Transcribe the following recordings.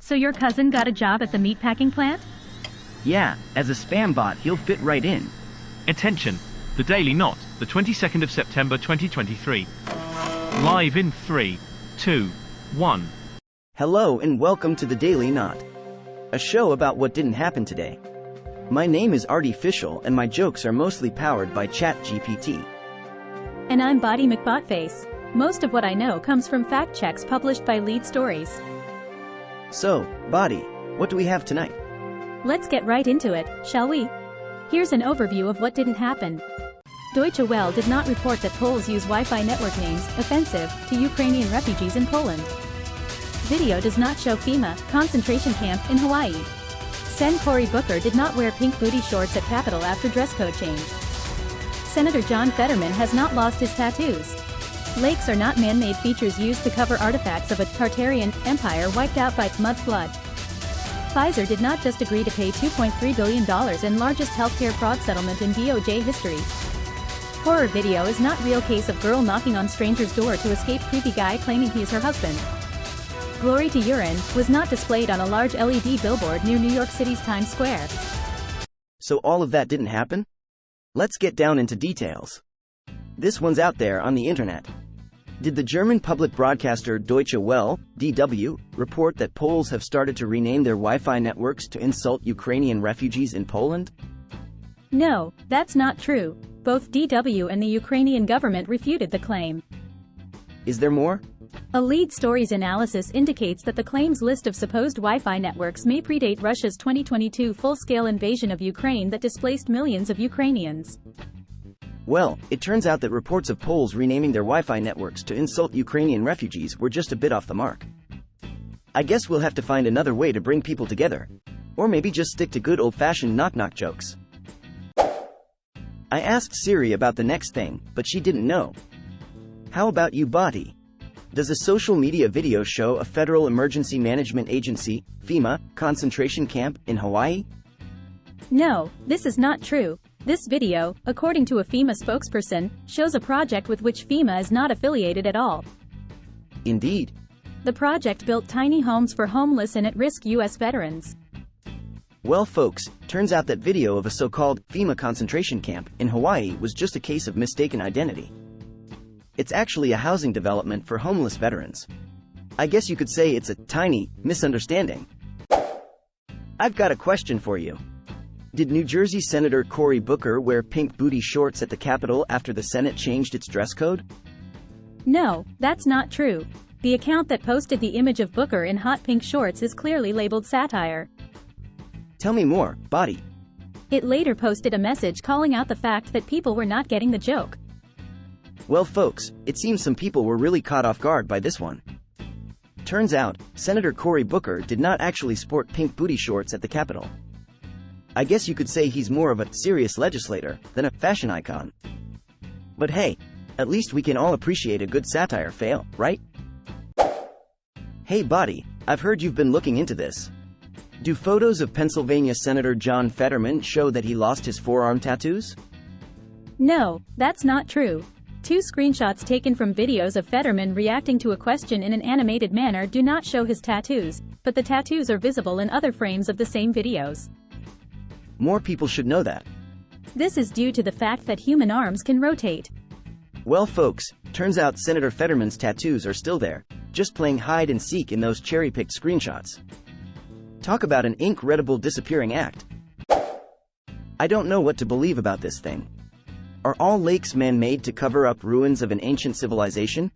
So your cousin got a job at the meatpacking plant? Yeah, as a spam bot, he'll fit right in. Attention, the Daily Knot, the 22nd of September 2023. Live in 3, 2, 1. Hello and welcome to the Daily Knot, a show about what didn't happen today. My name is Artificial and my jokes are mostly powered by ChatGPT. And I'm Body McBotface. Most of what I know comes from fact checks published by Lead Stories. So, Body, what do we have tonight? Let's get right into it, shall we? Here's an overview of what didn't happen. Deutsche Welle did not report that Poles use Wi-Fi network names offensive to Ukrainian refugees in Poland. Video does not show FEMA concentration camp in Hawaii. Sen. Cory did not wear pink booty shorts at Capitol after dress code change. Senator John Fetterman has not lost his tattoos. Lakes are not man-made features used to cover artifacts of a Tartarian empire wiped out by mud flood. Pfizer did not just agree to pay $2.3 billion in largest healthcare fraud settlement in DOJ history. Horror video is not real case of girl knocking on stranger's door to escape creepy guy claiming he is her husband. Glory to Urine was not displayed on a large LED billboard near New York City's Times Square. So all of that didn't happen? Let's get down into details. This one's out there on the internet. Did the German public broadcaster Deutsche Welle, DW, report that Poles have started to rename their Wi-Fi networks to insult Ukrainian refugees in Poland? No, that's not true. Both DW and the Ukrainian government refuted the claim. Is there more? A Lead Stories analysis indicates that the claim's list of supposed Wi-Fi networks may predate Russia's 2022 full-scale invasion of Ukraine that displaced millions of Ukrainians. Well, it turns out that reports of Poles renaming their Wi-Fi networks to insult Ukrainian refugees were just a bit off the mark. I guess we'll have to find another way to bring people together. Or maybe just stick to good old-fashioned knock-knock jokes. I asked Siri about the next thing, but she didn't know. How about you, Body? Does a social media video show a Federal Emergency Management Agency, FEMA, concentration camp in Hawaii? No, this is not true. This video, according to a FEMA spokesperson, shows a project with which FEMA is not affiliated at all. Indeed. The project built tiny homes for homeless and at-risk U.S. veterans. Well, folks, turns out that video of a so-called FEMA concentration camp in Hawaii was just a case of mistaken identity. It's actually a housing development for homeless veterans. I guess you could say it's a tiny misunderstanding. I've got a question for you. Did New Jersey Senator Cory wear pink booty shorts at the Capitol after the Senate changed its dress code? No, that's not true. The account that posted the image of Booker in hot pink shorts is clearly labeled satire. Tell me more, Body. It later posted a message calling out the fact that people were not getting the joke. Well, folks, it seems some people were really caught off guard by this one. Turns out, Senator Cory did not actually sport pink booty shorts at the Capitol. I guess you could say he's more of a serious legislator than a fashion icon. But hey, at least we can all appreciate a good satire fail, right? Hey, Body, I've heard you've been looking into this. Do photos of Pennsylvania Senator John Fetterman show that he lost his forearm tattoos? No, that's not true. Two screenshots taken from videos of Fetterman reacting to a question in an animated manner do not show his tattoos, but the tattoos are visible in other frames of the same videos. More people should know that. This is due to the fact that human arms can rotate. Well, folks, turns out Senator Fetterman's tattoos are still there, just playing hide and seek in those cherry-picked screenshots. Talk about an incredible disappearing act. I don't know what to believe about this thing. Are all lakes man-made to cover up ruins of an ancient civilization?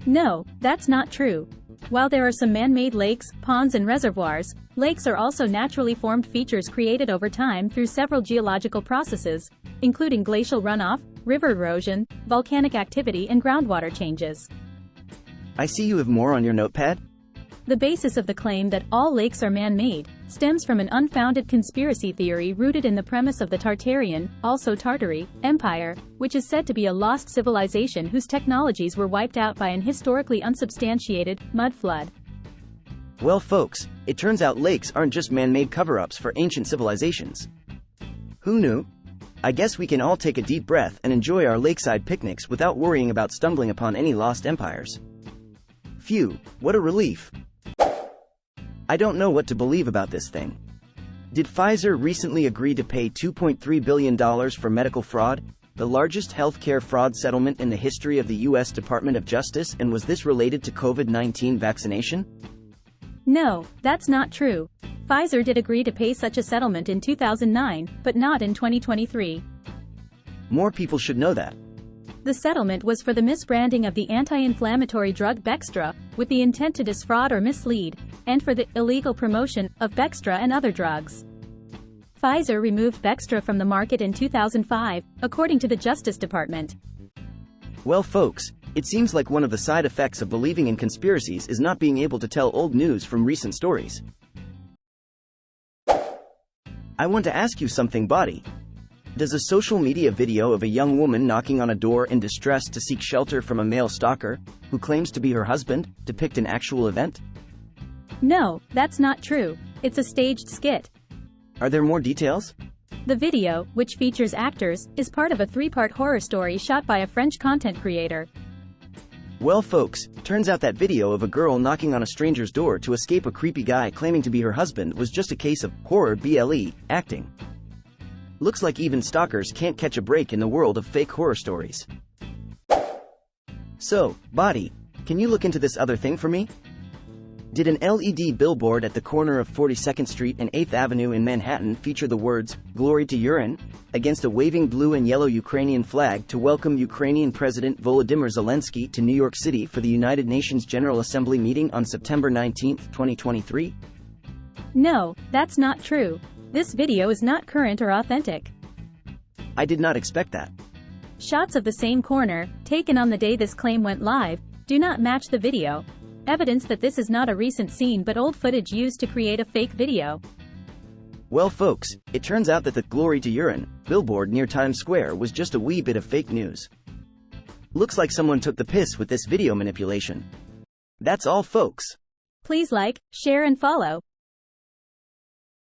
No, that's not true. While there are some man-made lakes, ponds and reservoirs, lakes are also naturally formed features created over time through several geological processes, including glacial runoff, river erosion, volcanic activity and groundwater changes. I see you have more on your notepad. The basis of the claim that all lakes are man-made stems from an unfounded conspiracy theory rooted in the premise of the Tartarian, also Tartary, Empire, which is said to be a lost civilization whose technologies were wiped out by an historically unsubstantiated mud flood. Well, folks, it turns out lakes aren't just man-made cover-ups for ancient civilizations. Who knew? I guess we can all take a deep breath and enjoy our lakeside picnics without worrying about stumbling upon any lost empires. Phew, what a relief. I don't know what to believe about this thing. Did Pfizer recently agree to pay $2.3 billion for medical fraud, the largest healthcare fraud settlement in the history of the U.S. Department of Justice, and was this related to COVID-19 vaccination? No, that's not true. Pfizer did agree to pay such a settlement in 2009, but not in 2023. More people should know that. The settlement was for the misbranding of the anti-inflammatory drug Bextra, with the intent to defraud or mislead, and for the illegal promotion of Bextra and other drugs. Pfizer removed Bextra from the market in 2005, according to the Justice Department. Well, folks, it seems like one of the side effects of believing in conspiracies is not being able to tell old news from recent stories. I want to ask you something, Body. Does a social media video of a young woman knocking on a door in distress to seek shelter from a male stalker, who claims to be her husband, depict an actual event? No, that's not true. It's a staged skit. Are there more details? The video, which features actors, is part of a 3-part horror story shot by a French content creator. Well, folks, turns out that video of a girl knocking on a stranger's door to escape a creepy guy claiming to be her husband was just a case of horror BLE acting. Looks like even stalkers can't catch a break in the world of fake horror stories. So, Body, can you look into this other thing for me? Did an LED billboard at the corner of 42nd Street and 8th Avenue in Manhattan feature the words, "Glory to Urine," against a waving blue and yellow Ukrainian flag to welcome Ukrainian President Volodymyr Zelensky to New York City for the United Nations General Assembly meeting on September 19, 2023? No, that's not true. This video is not current or authentic. I did not expect that. Shots of the same corner, taken on the day this claim went live, do not match the video. Evidence that this is not a recent scene but old footage used to create a fake video. Well, folks, it turns out that the "Glory to Urine" billboard near Times Square was just a wee bit of fake news. Looks like someone took the piss with this video manipulation. That's all, folks. Please like, share and follow.